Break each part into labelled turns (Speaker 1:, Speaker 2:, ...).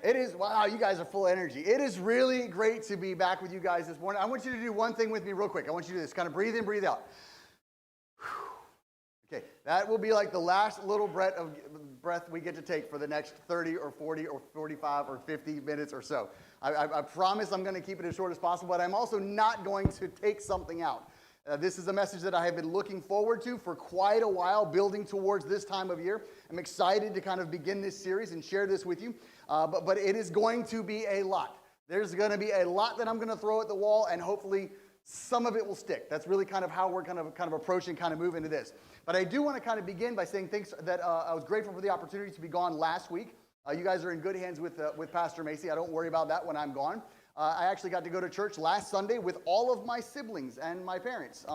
Speaker 1: It is, wow, you guys are full of energy. It is really great to be back with you guys this morning. I want you to do one thing with me real quick. I want you to do this. Kind of breathe in, breathe out. Okay, that will be like the last little breath we get to take for the next 30 or 40 or 45 or 50 minutes or so. I promise I'm going to keep it as short as possible, but I'm also not going to take something out. This is a message that I have been looking forward to for quite a while, building towards this time of year. I'm excited to kind of begin this series and share this with you, but it is going to be a lot. There's going to be a lot that I'm going to throw at the wall, and hopefully some of it will stick. That's really kind of how we're kind of approaching, kind of move into this. But I do want to kind of begin by saying thanks that I was grateful for the opportunity to be gone last week. You guys are in good hands with Pastor Macy. I don't worry about that when I'm gone. I actually got to go to church last Sunday with all of my siblings and my parents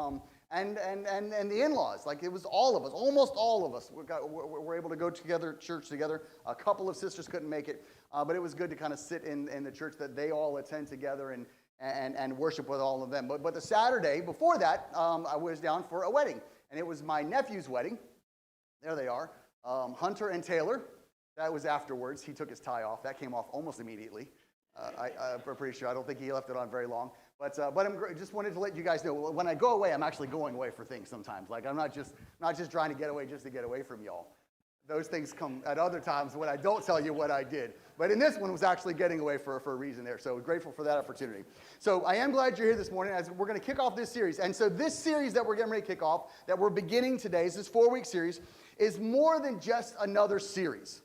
Speaker 1: and the in-laws. Like, it was all of us, almost all of us were able to go together, church together. A couple of sisters couldn't make it, but it was good to kind of sit in the church that they all attend together and worship with all of them. But the Saturday before that, I was down for a wedding, and it was my nephew's wedding. There they are, Hunter and Taylor. That was afterwards. He took his tie off. That came off almost immediately. I'm pretty sure. I don't think he left it on very long. But I just wanted to let you guys know, when I go away, I'm actually going away for things sometimes. Like, I'm not just trying to get away just to get away from y'all. Those things come at other times when I don't tell you what I did. But in this one, was actually getting away for a reason there. So grateful for that opportunity. So I am glad you're here this morning as we're going to kick off this series. And so this series that we're getting ready to kick off, that we're beginning today, is this 4-week series, is more than just another series.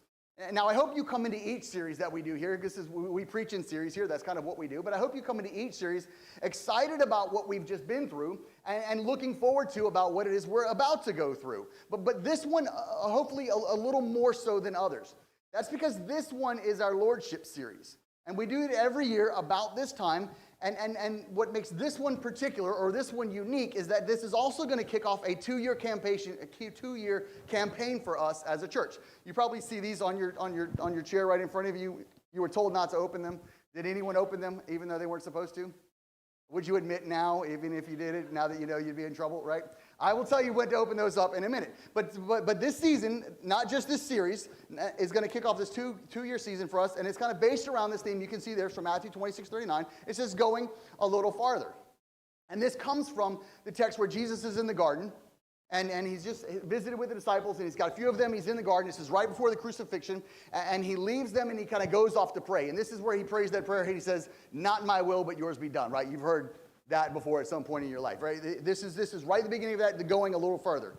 Speaker 1: Now, I hope you come into each series that we do here. This is, we preach in series here. That's kind of what we do. But I hope you come into each series excited about what we've just been through and looking forward to about what it is we're about to go through. But this one, hopefully, a little more so than others. That's because this one is our Lordship series. And we do it every year about this time. And what makes this one particular, or this one unique, is that this is also going to kick off a 2-year campaign for us as a church. You probably see these on your chair right in front of you. You were told not to open them. Did anyone open them, even though they weren't supposed to? Would you admit now, even if you did it, now that you know you'd be in trouble, right? I will tell you when to open those up in a minute. But this season, not just this series, is going to kick off this two-year season for us, and it's kind of based around this theme. You can see there from Matthew 26:39. It says, going a little farther. And this comes from the text where Jesus is in the garden, and he's just visited with the disciples, and he's got a few of them. He's in the garden. This is right before the crucifixion, and he leaves them, and he kind of goes off to pray. And this is where he prays that prayer. He says, not my will, but yours be done, right? You've heard that before at some point in your life, right? This is right at the beginning of that, the going a little farther.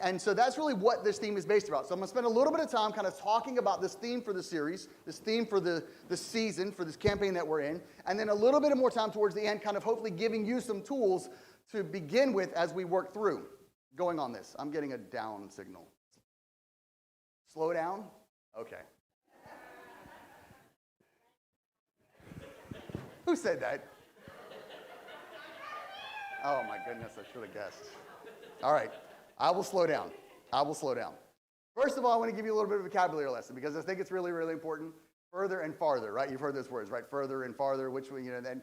Speaker 1: And so that's really what this theme is based about. So I'm going to spend a little bit of time kind of talking about this theme for the series, this theme for the season, for this campaign that we're in, and then a little bit more time towards the end, kind of hopefully giving you some tools to begin with as we work through going on this. I'm getting a down signal. Slow down? Okay. Who said that? Oh my goodness, I should have guessed. All right, I will slow down. First of all, I want to give you a little bit of a vocabulary lesson because I think it's really, really important. Further and farther, right? You've heard those words, right? Further and farther, which we, and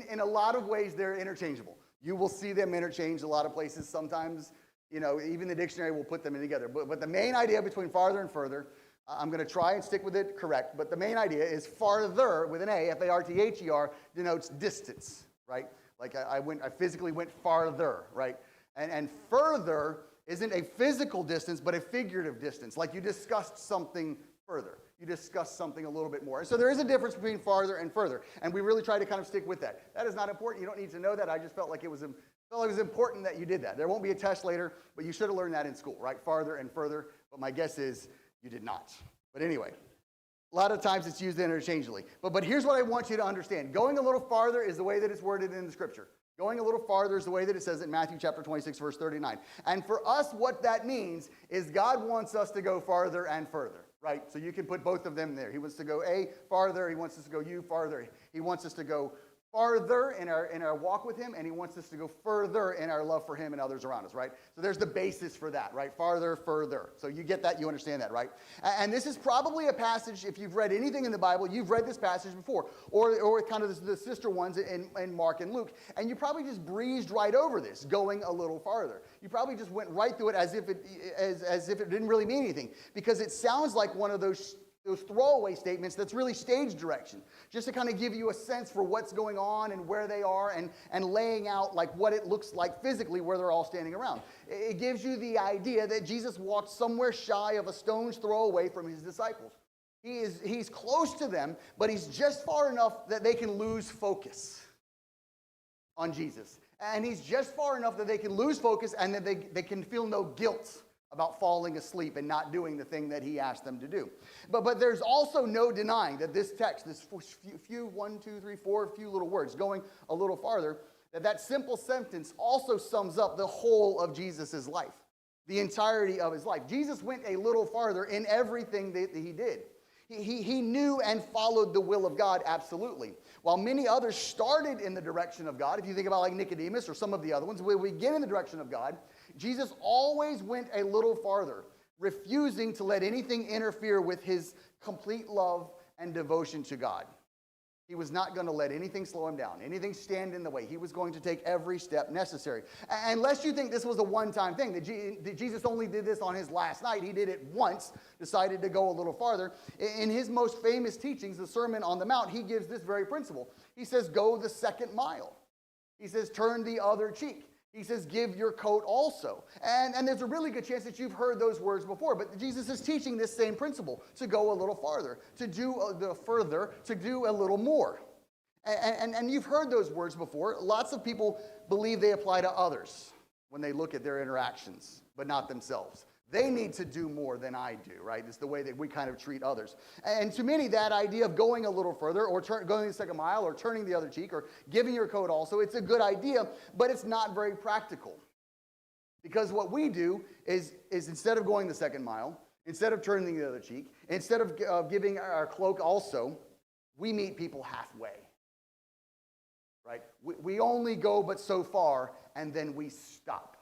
Speaker 1: in a lot of ways, they're interchangeable. You will see them interchanged a lot of places. Sometimes, even the dictionary will put them in together. But the main idea between farther and further, I'm going to try and stick with it correct, but the main idea is farther, with an A, F-A-R-T-H-E-R, denotes distance, right? Like I physically went farther, right? And further isn't a physical distance, but a figurative distance. Like you discussed something further. You discuss something a little bit more. And so there is a difference between farther and further, and we really try to kind of stick with that. That is not important. You don't need to know that. I just felt like it was important that you did that. There won't be a test later, but you should have learned that in school, right? Farther and further. But my guess is you did not. But anyway, a lot of times it's used interchangeably. But here's what I want you to understand. Going a little farther is the way that it's worded in the Scripture. Going a little farther is the way that it says in Matthew chapter 26, verse 39. And for us, what that means is God wants us to go farther and further, right? So you can put both of them there. He wants to go farther. He wants us to go farther. He wants us to go farther in our walk with him, and he wants us to go further in our love for him and others around us, right? So there's the basis for that, right? Farther, further. So you get that, you understand that, right? And this is probably a passage, if you've read anything in the Bible, you've read this passage before, or kind of the sister ones in Mark and Luke, and you probably just breezed right over this, going a little farther. You probably just went right through it as if it didn't really mean anything, because it sounds like one of those those throwaway statements that's really stage direction, just to kind of give you a sense for what's going on and where they are, and laying out like what it looks like physically where they're all standing around. It gives you the idea that Jesus walked somewhere shy of a stone's throw away from his disciples. He's close to them, but he's just far enough that they can lose focus on Jesus. And he's just far enough that they can lose focus and that they can feel no guilt about falling asleep and not doing the thing that he asked them to do. But there's also no denying that this text, this few little words, going a little farther, that simple sentence also sums up the whole of Jesus' life, the entirety of his life. Jesus went a little farther in everything that he did. He knew and followed the will of God, absolutely. While many others started in the direction of God, if you think about like Nicodemus or some of the other ones, we begin in the direction of God, Jesus always went a little farther, refusing to let anything interfere with his complete love and devotion to God. He was not going to let anything slow him down, anything stand in the way. He was going to take every step necessary. Unless you think this was a one-time thing, that Jesus only did this on his last night. He did it once, decided to go a little farther. In his most famous teachings, the Sermon on the Mount, he gives this very principle. He says, go the second mile. He says, turn the other cheek. He says, give your coat also. And there's a really good chance that you've heard those words before, but Jesus is teaching this same principle, to go a little farther, to do a little more. And you've heard those words before. Lots of people believe they apply to others when they look at their interactions, but not themselves. They need to do more than I do, right? It's the way that we kind of treat others. And to many, that idea of going a little further, or going the second mile, or turning the other cheek, or giving your coat also, it's a good idea, but it's not very practical. Because what we do is instead of going the second mile, instead of turning the other cheek, instead of giving our cloak also, we meet people halfway, right? We only go but so far, and then we stop.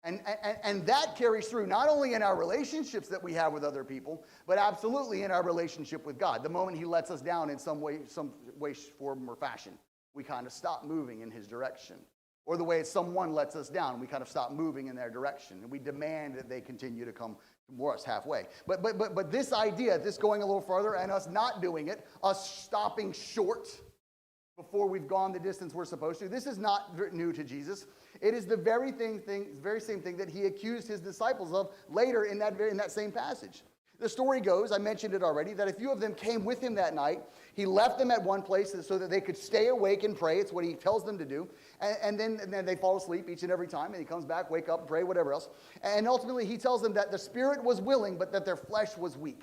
Speaker 1: And that carries through not only in our relationships that we have with other people, but absolutely in our relationship with God. The moment he lets us down in some way, form, or fashion, we kind of stop moving in his direction. Or the way someone lets us down, we kind of stop moving in their direction, and we demand that they continue to come more us halfway. But this idea, this going a little further and us not doing it, us stopping short before we've gone the distance we're supposed to, this is not new to Jesus. It is the very same thing that he accused his disciples of later in that same passage. The story goes, I mentioned it already, that a few of them came with him that night. He left them at one place so that they could stay awake and pray. It's what he tells them to do. And then they fall asleep each and every time, and he comes back, wake up, pray, whatever else. And ultimately he tells them that the spirit was willing, but that their flesh was weak.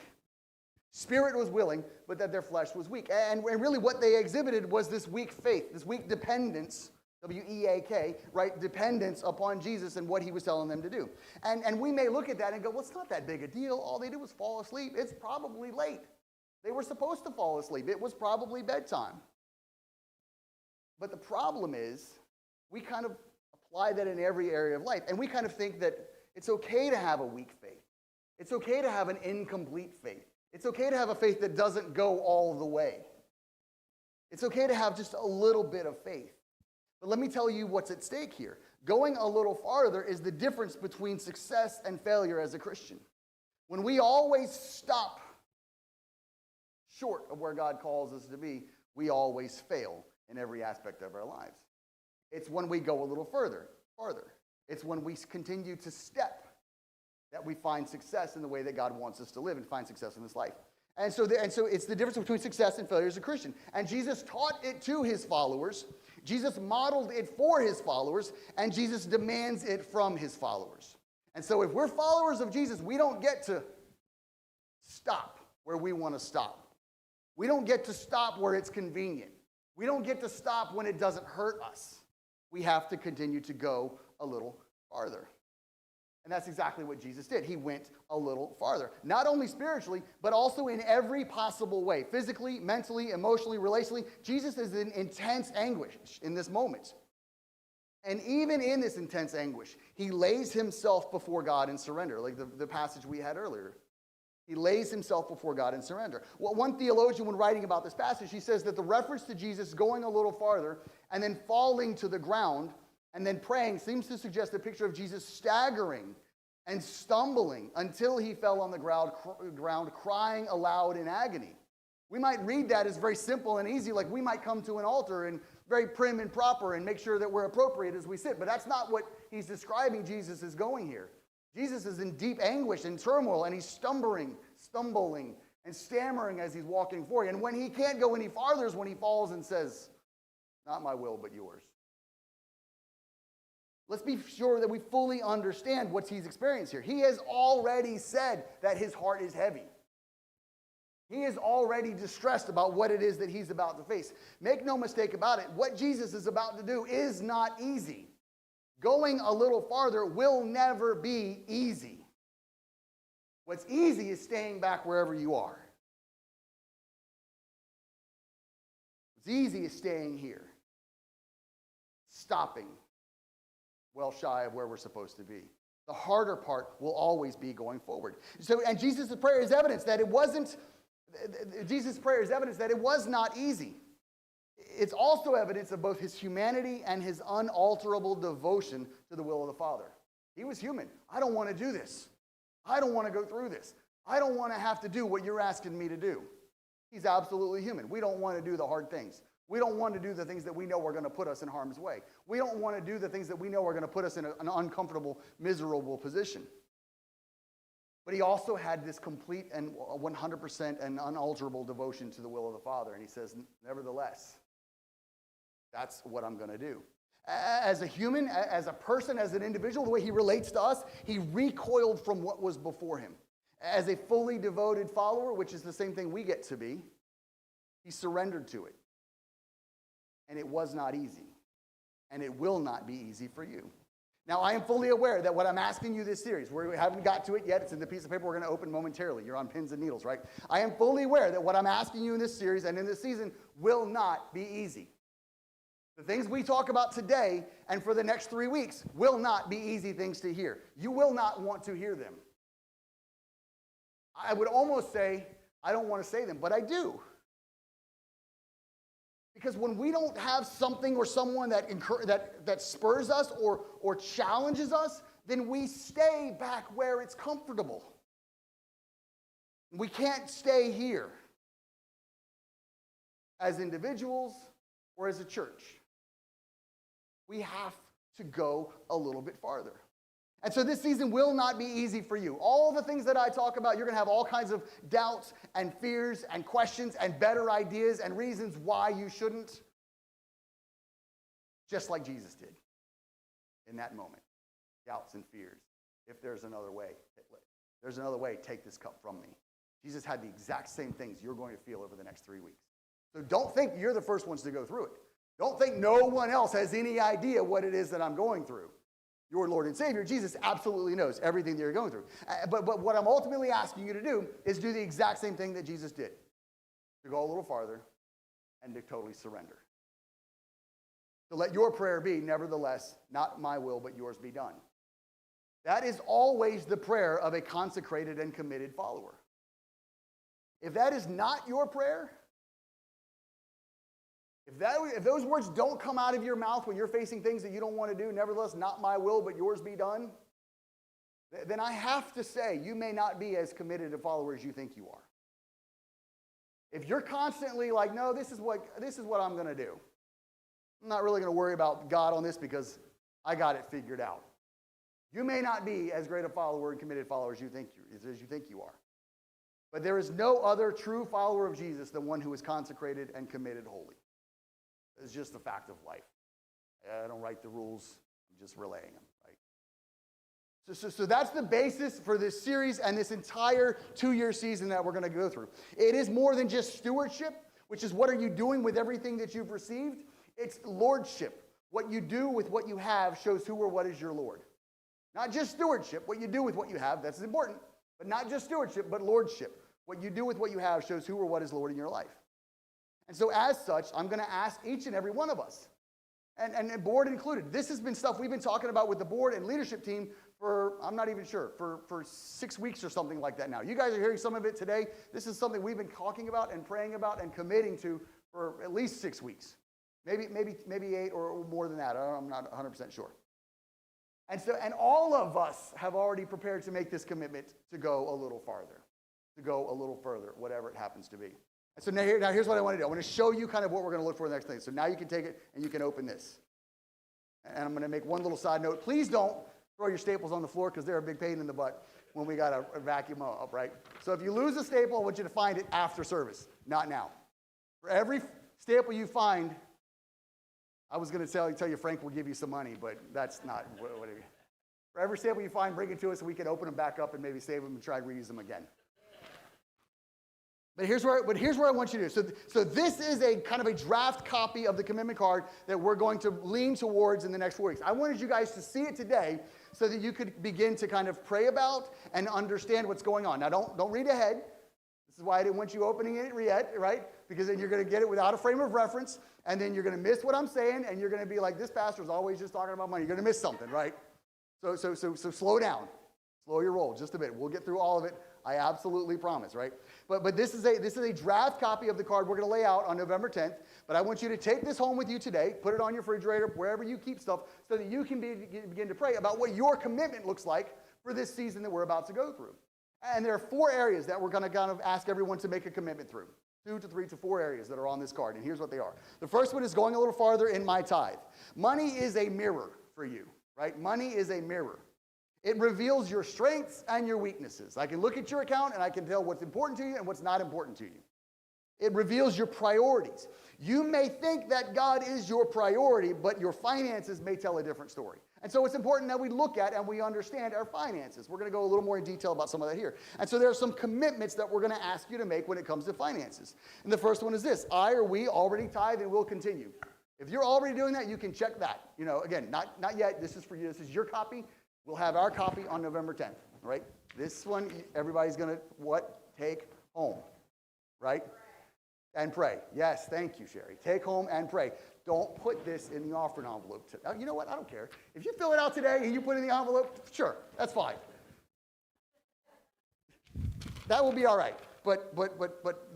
Speaker 1: Spirit was willing, but that their flesh was weak. And really what they exhibited was this weak faith, this weak dependence, W-E-A-K, right? Dependence upon Jesus and what he was telling them to do. And we may look at that and go, well, it's not that big a deal. All they did was fall asleep. It's probably late. They were supposed to fall asleep. It was probably bedtime. But the problem is, we kind of apply that in every area of life. And we kind of think that it's okay to have a weak faith. It's okay to have an incomplete faith. It's okay to have a faith that doesn't go all the way. It's okay to have just a little bit of faith. But let me tell you what's at stake here. Going a little farther is the difference between success and failure as a Christian. When we always stop short of where God calls us to be, we always fail in every aspect of our lives. It's when we go a little farther. It's when we continue to step that we find success in the way that God wants us to live and find success in this life. And so it's the difference between success and failure as a Christian. And Jesus taught it to his followers. Jesus modeled it for his followers. And Jesus demands it from his followers. And so if we're followers of Jesus, we don't get to stop where we want to stop. We don't get to stop where it's convenient. We don't get to stop when it doesn't hurt us. We have to continue to go a little farther. And that's exactly what Jesus did. He went a little farther. Not only spiritually, but also in every possible way. Physically, mentally, emotionally, relationally. Jesus is in intense anguish in this moment. And even in this intense anguish, he lays himself before God in surrender, like the passage we had earlier. He lays himself before God in surrender. Well, one theologian, when writing about this passage, he says that the reference to Jesus going a little farther and then falling to the ground and then praying seems to suggest a picture of Jesus staggering and stumbling until he fell on the ground crying aloud in agony. We might read that as very simple and easy, like we might come to an altar and very prim and proper and make sure that we're appropriate as we sit. But that's not what he's describing Jesus is going here. Jesus is in deep anguish and turmoil, and he's stumbling and stammering as he's walking forward. And when he can't go any farther is when he falls and says, "Not my will, but yours." Let's be sure that we fully understand what he's experienced here. He has already said that his heart is heavy. He is already distressed about what it is that he's about to face. Make no mistake about it, what Jesus is about to do is not easy. Going a little farther will never be easy. What's easy is staying back wherever you are. What's easy is staying here. Stopping well shy of where we're supposed to be. The harder part will always be going forward. And Jesus' prayer is evidence that it wasn't. Jesus' prayer is evidence that it was not easy. It's also evidence of both his humanity and his unalterable devotion to the will of the Father. He was human. I don't want to do this. I don't want to go through this. I don't want to have to do what you're asking me to do. He's absolutely human. We don't want to do the hard things. We don't want to do the things that we know are going to put us in harm's way. We don't want to do the things that we know are going to put us in an uncomfortable, miserable position. But he also had this complete and 100% and unalterable devotion to the will of the Father. And he says, nevertheless, that's what I'm going to do. As a human, as a person, as an individual, the way he relates to us, he recoiled from what was before him. As a fully devoted follower, which is the same thing we get to be, he surrendered to it. And it was not easy. And it will not be easy for you. Now, I am fully aware that what I'm asking you this series, we haven't got to it yet, it's in the piece of paper we're going to open momentarily. You're on pins and needles, right? I am fully aware that what I'm asking you in this series and in this season will not be easy. The things we talk about today and for the next 3 weeks will not be easy things to hear. You will not want to hear them. I would almost say, I don't want to say them, but I do. Because when we don't have something or someone that spurs us or challenges us, then we stay back where it's comfortable. We can't stay here as individuals or as a church. We have to go a little bit farther. And so this season will not be easy for you. All the things that I talk about, you're going to have all kinds of doubts and fears and questions and better ideas and reasons why you shouldn't. Just like Jesus did in that moment. Doubts and fears. If there's another way, take this cup from me. Jesus had the exact same things you're going to feel over the next 3 weeks. So don't think you're the first ones to go through it. Don't think no one else has any idea what it is that I'm going through. Your Lord and Savior, Jesus, absolutely knows everything that you're going through. But what I'm ultimately asking you to do is do the exact same thing that Jesus did. To go a little farther and to totally surrender. So let your prayer be, nevertheless, not my will, but yours be done. That is always the prayer of a consecrated and committed follower. If that is not your prayer, if those words don't come out of your mouth when you're facing things that you don't want to do, nevertheless, not my will, but yours be done, then I have to say you may not be as committed a follower as you think you are. If you're constantly like, no, this is what I'm going to do. I'm not really going to worry about God on this because I got it figured out. You may not be as great a follower and committed follower as you think you are. But there is no other true follower of Jesus than one who is consecrated and committed wholly. It's just a fact of life. I don't write the rules. I'm just relaying them, right? So that's the basis for this series and this entire 2-year season that we're going to go through. It is more than just stewardship, which is what are you doing with everything that you've received? It's lordship. What you do with what you have shows who or what is your Lord. Not just stewardship. What you do with what you have, that's important. But not just stewardship, but lordship. What you do with what you have shows who or what is Lord in your life. And so as such, I'm going to ask each and every one of us, and board included. This has been stuff we've been talking about with the board and leadership team for, I'm not even sure, for 6 weeks or something like that now. You guys are hearing some of it today. This is something we've been talking about and praying about and committing to for at least 6 weeks. Maybe 8 or more than that. I'm not 100% sure. And all of us have already prepared to make this commitment to go a little farther, to go a little further, whatever it happens to be. And so now here's what I want to do. I want to show you kind of what we're going to look for in the next thing. So now you can take it and you can open this. And I'm going to make one little side note. Please don't throw your staples on the floor because they're a big pain in the butt when we got to vacuum them up, right? So if you lose a staple, I want you to find it after service, not now. For every staple you find, I was going to tell you Frank will give you some money, but that's not what it is. For every staple you find, bring it to us so we can open them back up and maybe save them and try to reuse them again. But here's where I want you to do. So this is a kind of a draft copy of the commitment card that we're going to lean towards in the next 4 weeks. I wanted you guys to see it today so that you could begin to kind of pray about and understand what's going on. Now, don't read ahead. This is why I didn't want you opening it yet, right? Because then you're going to get it without a frame of reference, and then you're going to miss what I'm saying, and you're going to be like, this pastor's always just talking about money. You're going to miss something, right? So slow down. Slow your roll just a bit. We'll get through all of it. I absolutely promise, right? But this is a draft copy of the card we're going to lay out on November 10th. But I want you to take this home with you today, put it on your refrigerator, wherever you keep stuff, so that you can begin to pray about what your commitment looks like for this season that we're about to go through. And there are 4 areas that we're going to kind of ask everyone to make a commitment through. 2 to 3 to 4 areas that are on this card, and here's what they are. The first one is going a little farther in my tithe. Money is a mirror for you, right? Money is a mirror. It reveals your strengths and your weaknesses. I can look at your account and I can tell what's important to you and what's not important to you. It reveals your priorities. You may think that God is your priority, but your finances may tell a different story. And so it's important that we look at and we understand our finances. We're going to go a little more in detail about some of that here. And so there are some commitments that we're going to ask you to make when it comes to finances. And the first one is this: I or we already tithe and will continue. If you're already doing that, you can check that. You know, again, not yet. This is for you. This is your copy. We'll have our copy on November 10th, right? This one, everybody's going to, take home, right? And pray. Yes, thank you, Sherry. Take home and pray. Don't put this in the offering envelope. You know what? I don't care. If you fill it out today and you put it in the envelope, sure, that's fine. That will be all right. But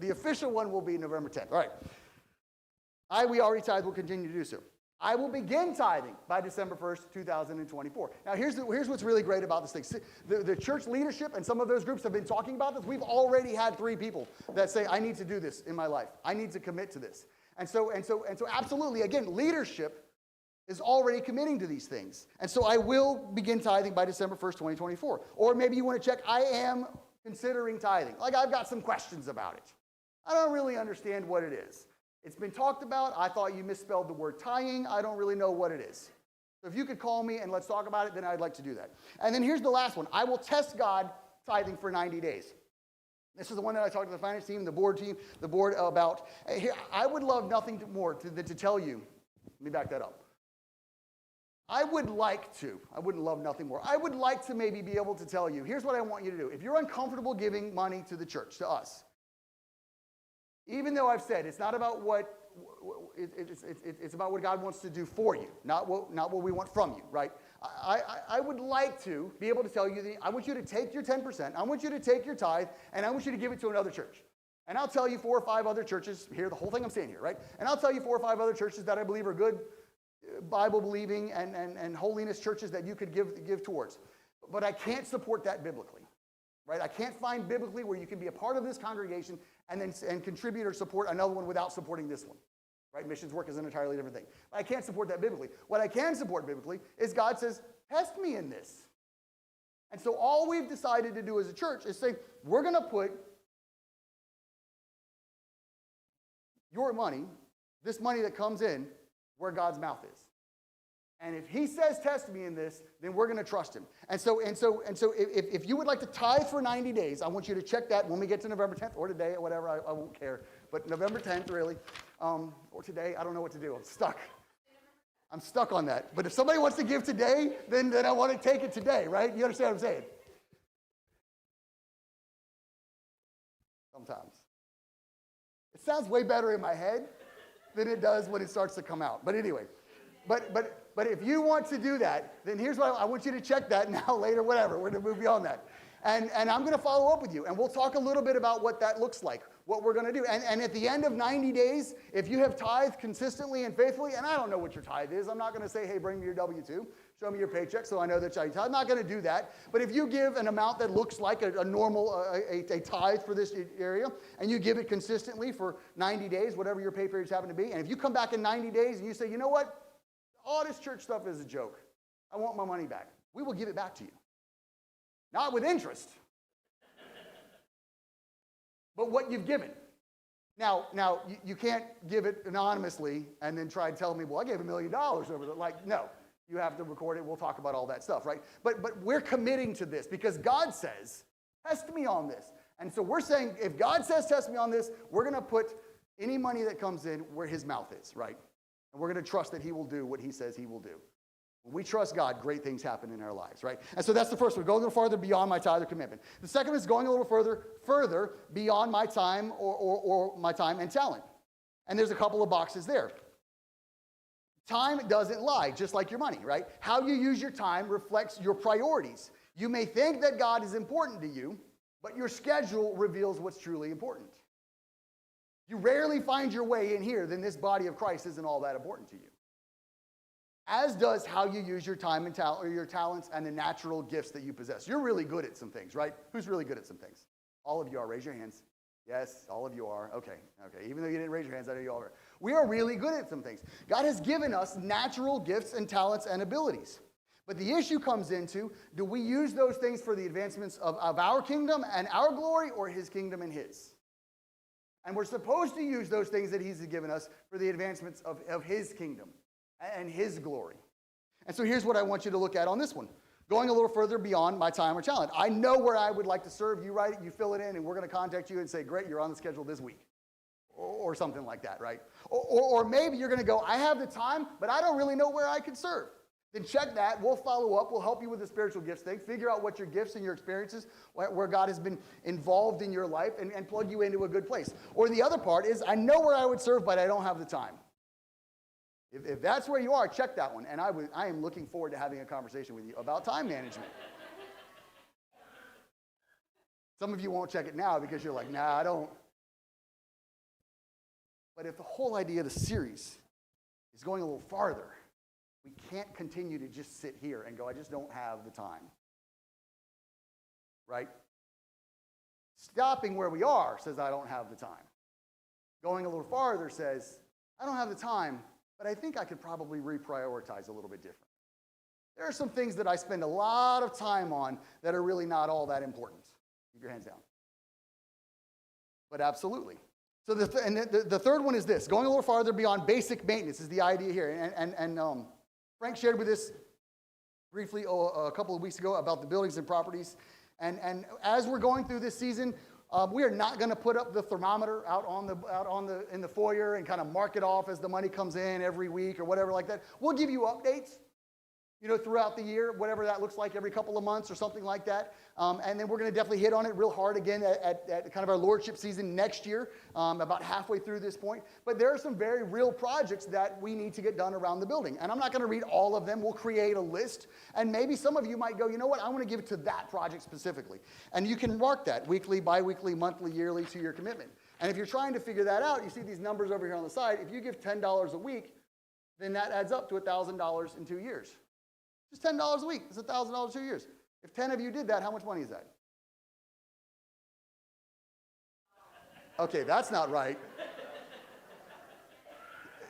Speaker 1: the official one will be November 10th. All right. We already tithe, will continue to do so. I will begin tithing by December 1st, 2024. Now, here's what's really great about this thing. The church leadership and some of those groups have been talking about this. We've already had 3 people that say, I need to do this in my life. I need to commit to this. And so absolutely, again, leadership is already committing to these things. And so I will begin tithing by December 1st, 2024. Or maybe you want to check, I am considering tithing. Like, I've got some questions about it. I don't really understand what it is. It's been talked about. I thought you misspelled the word tithing. I don't really know what it is. So if you could call me and let's talk about it, then I'd like to do that. And then here's the last one. I will test God tithing for 90 days. This is the one that I talked to the finance team, the board about. Here, I would love nothing more than to tell you. Let me back that up. I wouldn't love nothing more. I would like to maybe be able to tell you, here's what I want you to do. If you're uncomfortable giving money to the church, to us, even though I've said it's not about it's about what God wants to do for you, not what we want from you, right? I would like to be able to tell you I want you to take your 10%, I want you to take your tithe, and I want you to give it to another church. And I'll tell you 4 or 5 other churches here, the whole thing I'm saying here, right? And I'll tell you 4 or 5 other churches that I believe are good, Bible-believing and holiness churches that you could give towards. But I can't support that biblically. Right? I can't find biblically where you can be a part of this congregation and contribute or support another one without supporting this one. Right? Missions work is an entirely different thing. But I can't support that biblically. What I can support biblically is God says, test me in this. And so all we've decided to do as a church is say, we're going to put your money, this money that comes in, where God's mouth is. And if he says, test me in this, then we're going to trust him. And so if you would like to tithe for 90 days, I want you to check that when we get to November 10th or today or whatever, I won't care. But November 10th, really, or today, I don't know what to do. I'm stuck on that. But if somebody wants to give today, then I want to take it today, right? You understand what I'm saying? Sometimes. It sounds way better in my head than it does when it starts to come out. But anyway, but if you want to do that, then here's what I want you to check that now, later, whatever. We're going to move beyond that. And I'm going to follow up with you, and we'll talk a little bit about what that looks like, what we're going to do. And at the end of 90 days, if you have tithed consistently and faithfully, and I don't know what your tithe is. I'm not going to say, hey, bring me your W-2. show me your paycheck so I know that you tithe. I'm not going to do that. But if you give an amount that looks like a normal, a tithe for this area, and you give it consistently for 90 days, whatever your pay periods happen to be, and if you come back in 90 days and you say, you know what, all this church stuff is a joke. I want my money back. We will give it back to you. Not with interest, but what you've given. Now you can't give it anonymously and then try to tell me, well, I gave $1 million over there. Like, no, you have to record it. We'll talk about all that stuff, right? But we're committing to this because God says, test me on this. And so we're saying, if God says test me on this, we're going to put any money that comes in where his mouth is, right? And we're going to trust that he will do what he says he will do. When we trust God, great things happen in our lives, right? And so that's the first one, go a little farther beyond my tithe or commitment. The second is going a little further beyond my time or my time and talent. And there's a couple of boxes there. Time doesn't lie, just like your money, right? How you use your time reflects your priorities. You may think that God is important to you, but your schedule reveals what's truly important. You rarely find your way in here, then this body of Christ isn't all that important to you. As does how you use your time and or your talents and the natural gifts that you possess. You're really good at some things, right? Who's really good at some things? All of you are. Raise your hands. Yes, all of you are. Okay. Even though you didn't raise your hands, I know you all are. We are really good at some things. God has given us natural gifts and talents and abilities. But the issue comes into, do we use those things for the advancements of our kingdom and our glory, or his kingdom and his? And we're supposed to use those things that he's given us for the advancements of his kingdom and his glory. And so here's what I want you to look at on this one. Going a little further beyond my time or talent. I know where I would like to serve. You write it, you fill it in, and we're going to contact you and say, great, you're on the schedule this week. Or something like that, right? Or maybe you're going to go, I have the time, but I don't really know where I could serve. Then check that. We'll follow up. We'll help you with the spiritual gifts thing. Figure out what your gifts and your experiences, where God has been involved in your life, and plug you into a good place. Or the other part is, I know where I would serve, but I don't have the time. If that's where you are, check that one. And I am looking forward to having a conversation with you about time management. Some of you won't check it now because you're like, nah, I don't. But if the whole idea of the series is going a little farther, we can't continue to just sit here and go, I just don't have the time. Right? Stopping where we are says, I don't have the time. Going a little farther says, I don't have the time, but I think I could probably reprioritize a little bit different. There are some things that I spend a lot of time on that are really not all that important. Keep your hands down. But absolutely. So the third one is this. Going a little farther beyond basic maintenance is the idea here. And Frank shared with us briefly a couple of weeks ago about the buildings and properties. And as we're going through this season, we are not going to put up the thermometer in the foyer and kind of mark it off as the money comes in every week or whatever like that. We'll give you updates, throughout the year, whatever that looks like, every couple of months or something like that. And then we're going to definitely hit on it real hard again at kind of our lordship season next year, about halfway through this point. But there are some very real projects that we need to get done around the building. And I'm not going to read all of them. We'll create a list. And maybe some of you might go, you know what, I want to give it to that project specifically. And you can mark that weekly, bi-weekly, monthly, yearly to your commitment. And if you're trying to figure that out, you see these numbers over here on the side. If you give $10 a week, then that adds up to $1,000 in 2 years. Just $10 a week. It's $1,000 2 years. If 10 of you did that, how much money is that? Okay, that's not right.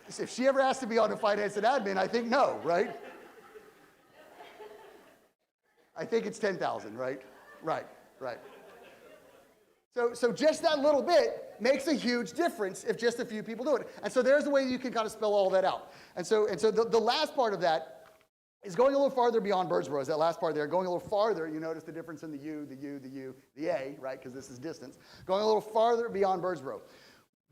Speaker 1: If she ever asked to be on the finance and admin, I think no, right? I think it's 10,000, right? Right. So just that little bit makes a huge difference if just a few people do it. And so there's the way you can kind of spell all that out. And so the last part of that is going a little farther beyond Birdsboro. Is that last part there? Going a little farther, you notice the difference in the U, the A, right? Because this is distance. Going a little farther beyond Birdsboro.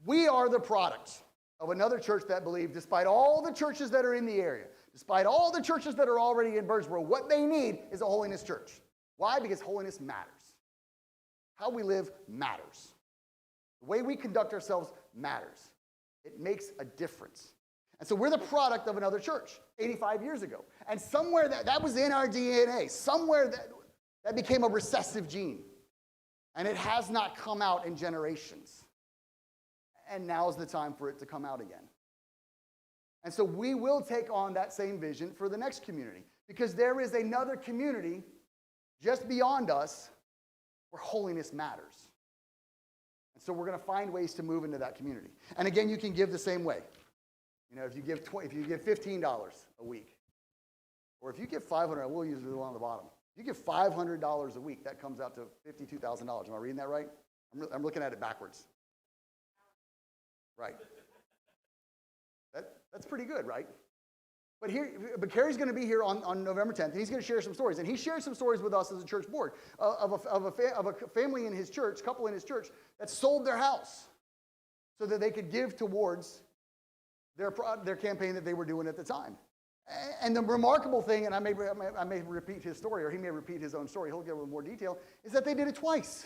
Speaker 1: We are the product of another church that believed, despite all the churches that are in the area, despite all the churches that are already in Birdsboro, what they need is a holiness church. Why? Because holiness matters. How we live matters. The way we conduct ourselves matters. It makes a difference. And so we're the product of another church 85 years ago. And somewhere that was in our DNA. Somewhere that became a recessive gene. And it has not come out in generations. And now is the time for it to come out again. And so we will take on that same vision for the next community. Because there is another community just beyond us where holiness matters. And so we're going to find ways to move into that community. And again, you can give the same way. You know, if you give $15 a week, or if you give $500, we'll use the one on the bottom. If you give $500 a week, that comes out to $52,000. Am I reading that right? I'm looking at it backwards. Right. That's pretty good, right? But Carrie's going to be here on November 10th, and he's going to share some stories. And he shared some stories with us as a church board of a family in his church, couple in his church, that sold their house so that they could give towards their campaign that they were doing at the time. And the remarkable thing, and I may repeat his story, or he may repeat his own story, he'll give a little more detail, is that they did it twice.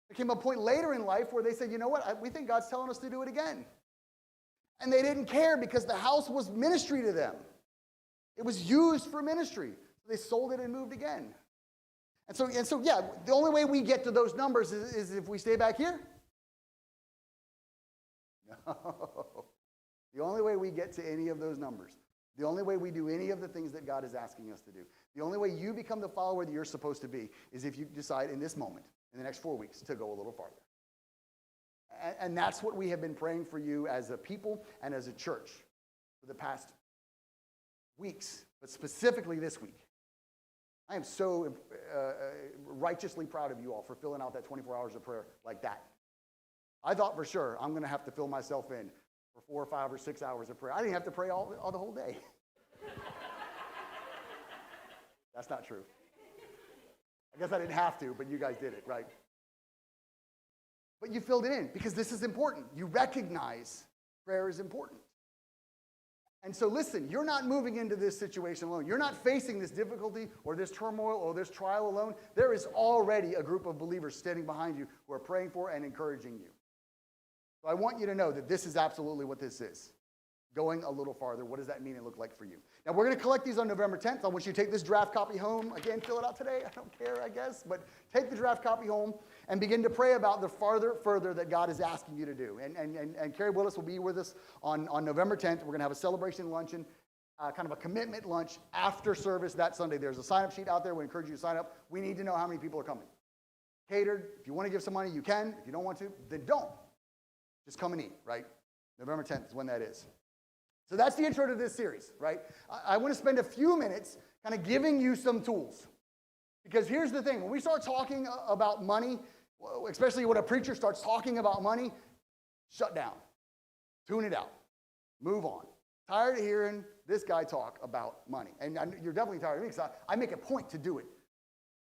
Speaker 1: There came a point later in life where they said, you know what, we think God's telling us to do it again. And they didn't care because the house was ministry to them. It was used for ministry. So they sold it and moved again. And so yeah, the only way we get to those numbers is if we stay back here. No. The only way we get to any of those numbers, the only way we do any of the things that God is asking us to do, the only way you become the follower that you're supposed to be is if you decide in this moment, in the next 4 weeks, to go a little farther. And that's what we have been praying for you as a people and as a church for the past weeks, but specifically this week. I am so righteously proud of you all for filling out that 24 hours of prayer like that. I thought for sure I'm going to have to fill myself in for 4 or 5 or 6 hours of prayer. I didn't have to pray all the whole day. That's not true. I guess I didn't have to, but you guys did it, right? But you filled it in because this is important. You recognize prayer is important. And so listen, you're not moving into this situation alone. You're not facing this difficulty or this turmoil or this trial alone. There is already a group of believers standing behind you who are praying for and encouraging you. So I want you to know that this is absolutely what this is. Going a little farther, what does that mean and look like for you? Now, we're going to collect these on November 10th. I want you to take this draft copy home. Again, fill it out today. I don't care, I guess. But take the draft copy home and begin to pray about the further that God is asking you to do. And Carrie Willis will be with us on November 10th. We're going to have a celebration luncheon, kind of a commitment lunch after service that Sunday. There's a sign-up sheet out there. We encourage you to sign up. We need to know how many people are coming. Catered. If you want to give some money, you can. If you don't want to, then don't. Just come and eat, right? November 10th is when that is. So that's the intro to this series, right? I want to spend a few minutes kind of giving you some tools. Because here's the thing. When we start talking about money, especially when a preacher starts talking about money, shut down. Tune it out. Move on. Tired of hearing this guy talk about money. And you're definitely tired of me because I make a point to do it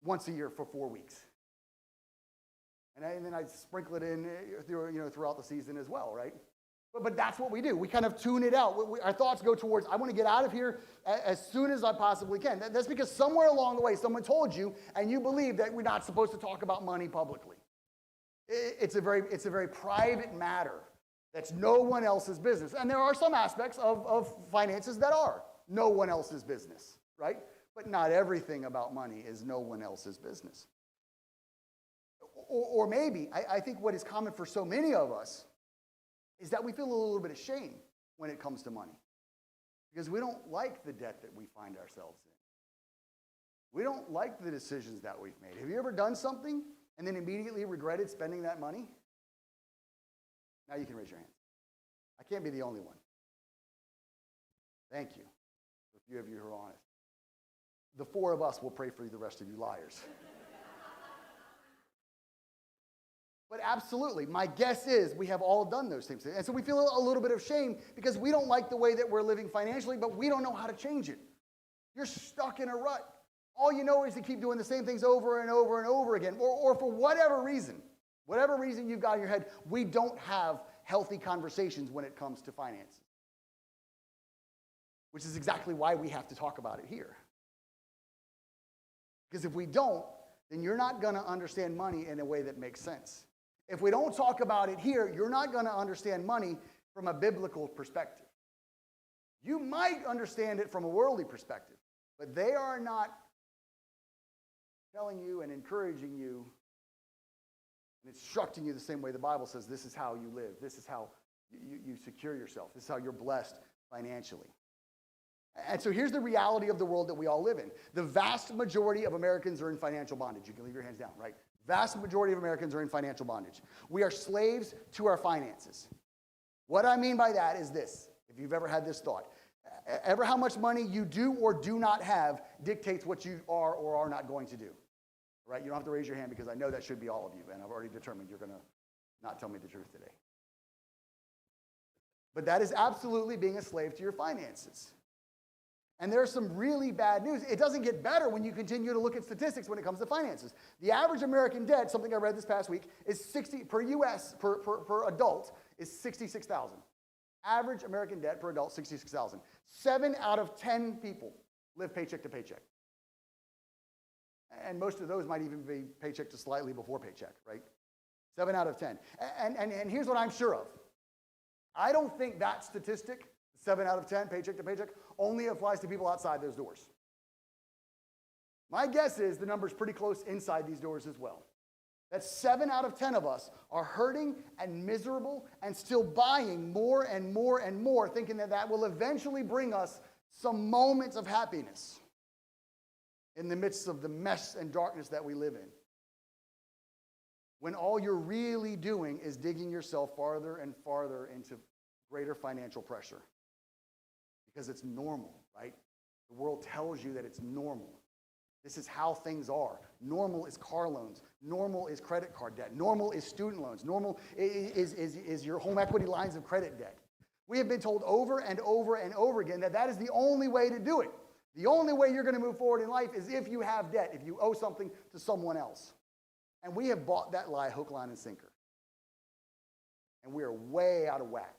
Speaker 1: once a year for 4 weeks. And then I sprinkle it in throughout the season as well, right? But that's what we do. We kind of tune it out. Our thoughts go towards, I want to get out of here as soon as I possibly can. That's because somewhere along the way, someone told you, and you believe that we're not supposed to talk about money publicly. It's a very private matter. That's no one else's business. And there are some aspects of finances that are no one else's business, right? But not everything about money is no one else's business. Or maybe, I think what is common for so many of us is that we feel a little bit of shame when it comes to money because we don't like the debt that we find ourselves in. We don't like the decisions that we've made. Have you ever done something and then immediately regretted spending that money? Now you can raise your hands. I can't be the only one. Thank you for a few of you who are honest. The 4 of us will pray for you, the rest of you liars. But absolutely, my guess is we have all done those things. And so we feel a little bit of shame because we don't like the way that we're living financially, but we don't know how to change it. You're stuck in a rut. All you know is to keep doing the same things over and over and over again. Or for whatever reason you've got in your head, we don't have healthy conversations when it comes to finances. Which is exactly why we have to talk about it here. Because if we don't, then you're not going to understand money in a way that makes sense. If we don't talk about it here, you're not going to understand money from a biblical perspective. You might understand it from a worldly perspective, but they are not telling you and encouraging you and instructing you the same way the Bible says this is how you live. This is how you secure yourself. This is how you're blessed financially. And so here's the reality of the world that we all live in. The vast majority of Americans are in financial bondage. You can leave your hands down, right? Vast majority of Americans are in financial bondage. We are slaves to our finances. What I mean by that is this, if you've ever had this thought. Ever how much money you do or do not have dictates what you are or are not going to do. Right? You don't have to raise your hand because I know that should be all of you, and I've already determined you're going to not tell me the truth today. But that is absolutely being a slave to your finances. And there's some really bad news. It doesn't get better when you continue to look at statistics when it comes to finances. The average American debt, something I read this past week, is 60 per U.S. per adult is $66,000. Average American debt per adult, $66,000. 7 out of 10 people live paycheck to paycheck. And most of those might even be paycheck to slightly before paycheck, right? 7 out of 10. And here's what I'm sure of. I don't think that statistic, 7 out of 10, paycheck to paycheck, only applies to people outside those doors. My guess is the number's pretty close inside these doors as well. That 7 out of 10 of us are hurting and miserable and still buying more and more and more, thinking that that will eventually bring us some moments of happiness in the midst of the mess and darkness that we live in. When all you're really doing is digging yourself farther and farther into greater financial pressure. Because it's normal, right? The world tells you that it's normal. This is how things are. Normal is car loans. Normal is credit card debt. Normal is student loans. Normal is your home equity lines of credit debt. We have been told over and over and over again that that is the only way to do it. The only way you're going to move forward in life is if you have debt, if you owe something to someone else. And we have bought that lie hook, line, and sinker. And we are way out of whack.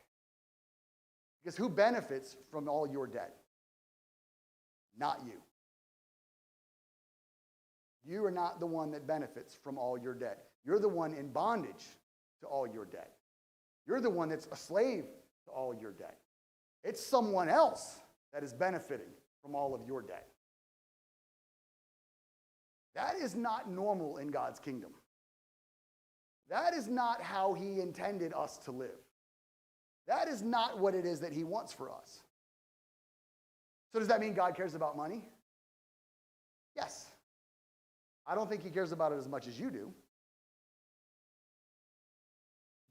Speaker 1: Because who benefits from all your debt? Not you. You are not the one that benefits from all your debt. You're the one in bondage to all your debt. You're the one that's a slave to all your debt. It's someone else that is benefiting from all of your debt. That is not normal in God's kingdom. That is not how He intended us to live. That is not what it is that He wants for us. So does that mean God cares about money? Yes. I don't think He cares about it as much as you do.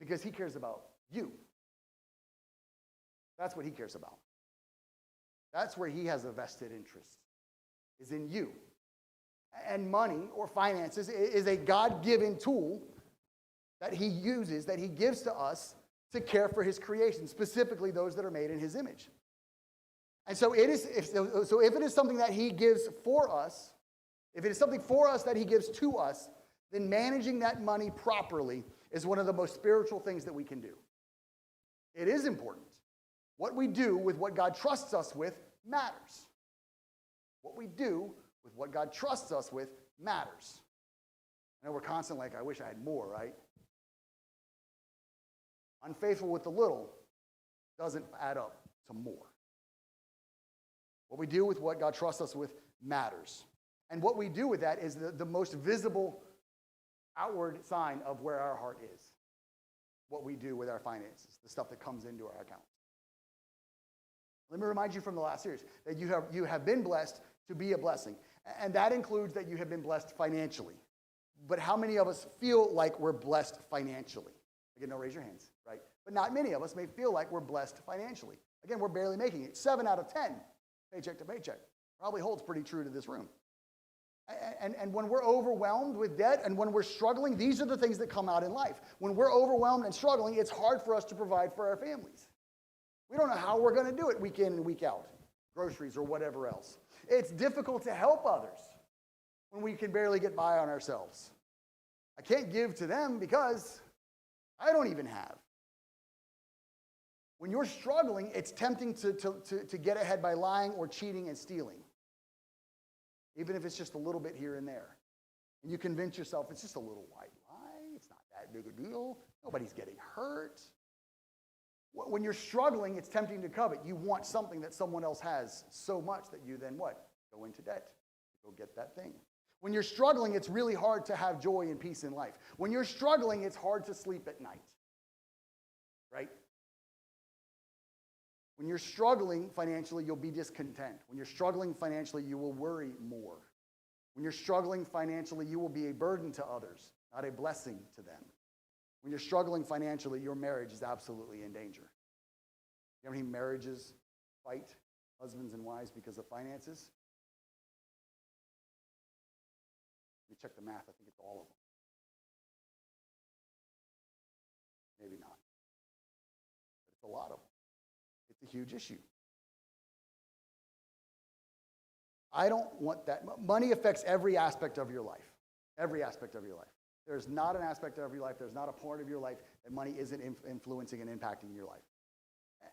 Speaker 1: Because He cares about you. That's what He cares about. That's where He has a vested interest, is in you. And money or finances is a God-given tool that He uses, that He gives to us to care for His creation, specifically those that are made in His image. And so if it is something that He gives for us, if it is something for us that He gives to us, then managing that money properly is one of the most spiritual things that we can do. It is important. What we do with what God trusts us with matters. What we do with what God trusts us with matters. I know we're constantly like, I wish I had more, right? Unfaithful with the little doesn't add up to more. What we do with what God trusts us with matters. And what we do with that is the most visible outward sign of where our heart is. What we do with our finances, the stuff that comes into our account. Let me remind you from the last series that you have been blessed to be a blessing. And that includes that you have been blessed financially. But how many of us feel like we're blessed financially? Again, no, raise your hands, right? But not many of us may feel like we're blessed financially. Again, we're barely making it. 7 out of 10, paycheck to paycheck. Probably holds pretty true to this room. And when we're overwhelmed with debt and when we're struggling, these are the things that come out in life. When we're overwhelmed and struggling, it's hard for us to provide for our families. We don't know how we're going to do it week in and week out, groceries or whatever else. It's difficult to help others when we can barely get by on ourselves. I can't give to them because I don't even have. When you're struggling, it's tempting to get ahead by lying or cheating and stealing. Even if it's just a little bit here and there. And you convince yourself it's just a little white lie. It's not that big a deal. Nobody's getting hurt. When you're struggling, it's tempting to covet. You want something that someone else has so much that you then what? Go into debt. Go get that thing. When you're struggling, it's really hard to have joy and peace in life. When you're struggling, it's hard to sleep at night. Right? When you're struggling financially, you'll be discontent. When you're struggling financially, you will worry more. When you're struggling financially, you will be a burden to others, not a blessing to them. When you're struggling financially, your marriage is absolutely in danger. You know how many marriages fight, husbands and wives, because of finances? Let me check the math. I think it's all of them. Maybe not. But it's a lot of them. It's a huge issue. I don't want that. Money affects every aspect of your life. Every aspect of your life. There's not an aspect of your life, there's not a part of your life that money isn't influencing and impacting your life.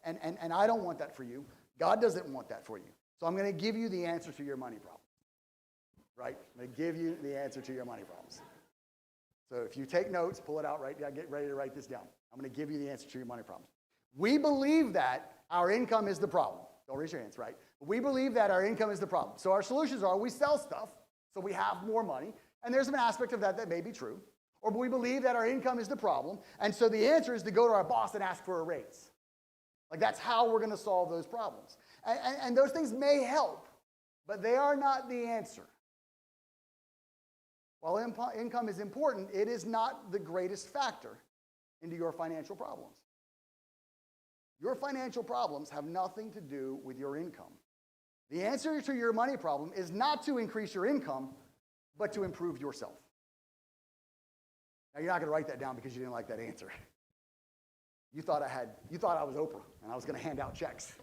Speaker 1: And I don't want that for you. God doesn't want that for you. So I'm going to give you the answer to your money problem. Right? I'm going to give you the answer to your money problems. So if you take notes, pull it out, get ready to write this down. I'm going to give you the answer to your money problems. We believe that our income is the problem. Don't raise your hands, right? But we believe that our income is the problem. So our solutions are we sell stuff so we have more money. And there's an aspect of that that may be true. Or we believe that our income is the problem. And so the answer is to go to our boss and ask for a raise. Like that's how we're going to solve those problems. And those things may help, but they are not the answer. While income is important, it is not the greatest factor into your financial problems. Your financial problems have nothing to do with your income. The answer to your money problem is not to increase your income, but to improve yourself. Now, you're not going to write that down because you didn't like that answer. You thought I was Oprah, and I was going to hand out checks.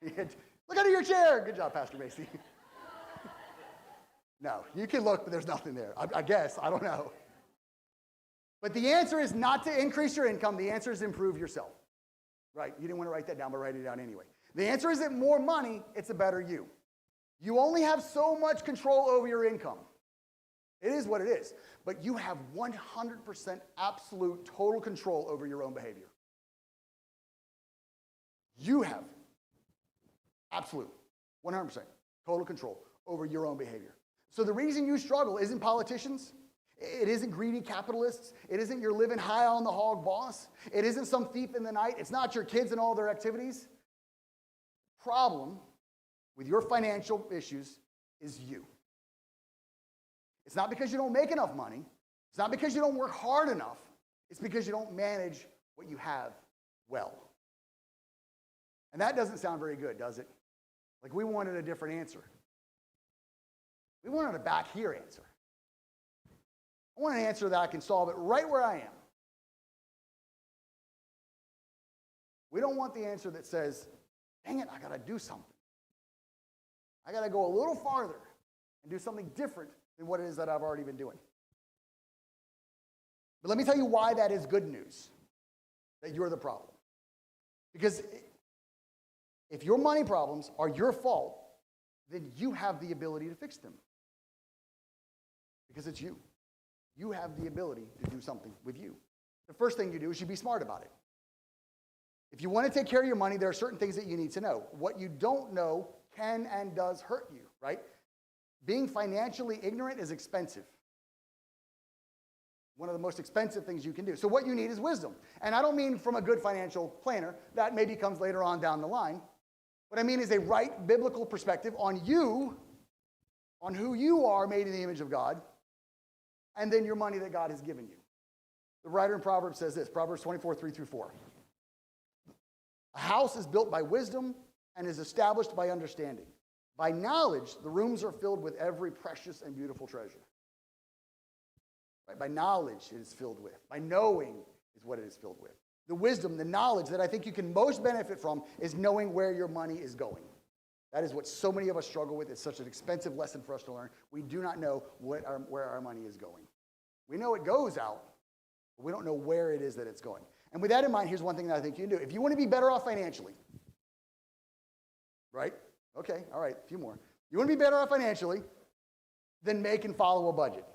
Speaker 1: Look under your chair. Good job, Pastor Macy. No, you can look, but there's nothing there. I guess. I don't know. But the answer is not to increase your income. The answer is improve yourself. Right? You didn't want to write that down, but write it down anyway. The answer isn't more money. It's a better you. You only have so much control over your income. It is what it is. But you have 100% absolute total control over your own behavior. You have absolute 100% total control over your own behavior. So the reason you struggle isn't politicians. It isn't greedy capitalists. It isn't your living high on the hog boss. It isn't some thief in the night. It's not your kids and all their activities. Problem with your financial issues is you. It's not because you don't make enough money. It's not because you don't work hard enough. It's because you don't manage what you have well. And that doesn't sound very good, does it? Like we wanted a different answer. We wanted a back here answer. I want an answer that I can solve it right where I am. We don't want the answer that says, dang it, I got to do something. I got to go a little farther and do something different than what it is that I've already been doing. But let me tell you why that is good news, that you're the problem. Because if your money problems are your fault, then you have the ability to fix them. Because it's you. You have the ability to do something with you. The first thing you do is you be smart about it. If you want to take care of your money, there are certain things that you need to know. What you don't know can and does hurt you, right? Being financially ignorant is expensive. One of the most expensive things you can do. So what you need is wisdom. And I don't mean from a good financial planner. That maybe comes later on down the line. What I mean is a right biblical perspective on you, on who you are made in the image of God, and then your money that God has given you. The writer in Proverbs says this, Proverbs 24, 3-4. A house is built by wisdom and is established by understanding. By knowledge, the rooms are filled with every precious and beautiful treasure. Right? By knowledge, it is filled with. By knowing is what it is filled with. The wisdom, the knowledge that I think you can most benefit from is knowing where your money is going. That is what so many of us struggle with. It's such an expensive lesson for us to learn. We do not know where our money is going. We know it goes out, but we don't know where it is that it's going. And with that in mind, here's one thing that I think you can do. If you want to be better off financially, right? Okay, all right, a few more. You want to be better off financially, then make and follow a budget.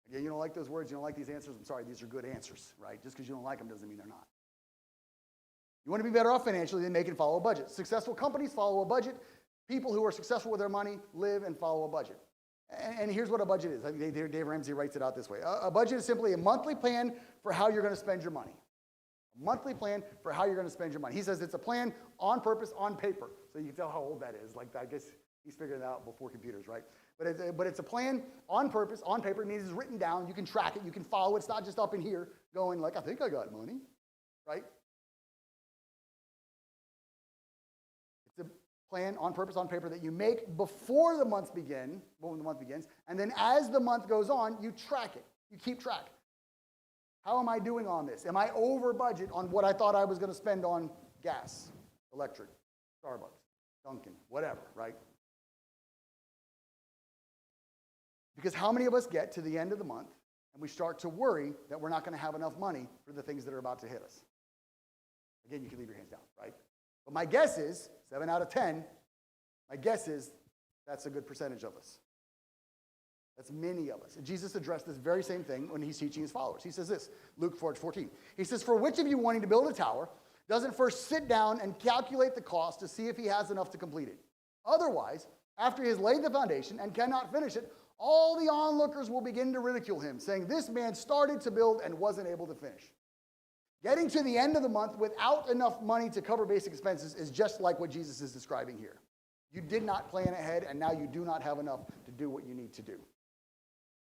Speaker 1: Again, you don't like those words, you don't like these answers. I'm sorry, these are good answers, right? Just because you don't like them doesn't mean they're not. You want to be better off financially, then make and follow a budget. Successful companies follow a budget. People who are successful with their money live and follow a budget. And here's what a budget is. I think Dave Ramsey writes it out this way. A budget is simply a monthly plan for how you're going to spend your money. A monthly plan for how you're going to spend your money. He says it's a plan on purpose, on paper. So you can tell how old that is. Like, I guess he's figured it out before computers, right? But it's a plan on purpose, on paper. It means it's written down. You can track it. You can follow it. It's not just up in here going like, I think I got money, right? It's a plan on purpose, on paper that you make before the month begins, and then as the month goes on, you track it. You keep track. How am I doing on this? Am I over budget on what I thought I was going to spend on gas, electric, Starbucks, Dunkin', whatever, right? Because how many of us get to the end of the month and we start to worry that we're not going to have enough money for the things that are about to hit us? Again, you can leave your hands down, right? But my guess is, 7 out of 10, my guess is that's a good percentage of us. That's many of us. And Jesus addressed this very same thing when he's teaching his followers. He says this, Luke 4:14. He says, for which of you wanting to build a tower doesn't first sit down and calculate the cost to see if he has enough to complete it? Otherwise, after he has laid the foundation and cannot finish it, all the onlookers will begin to ridicule him, saying, this man started to build and wasn't able to finish. Getting to the end of the month without enough money to cover basic expenses is just like what Jesus is describing here. You did not plan ahead, and now you do not have enough to do what you need to do.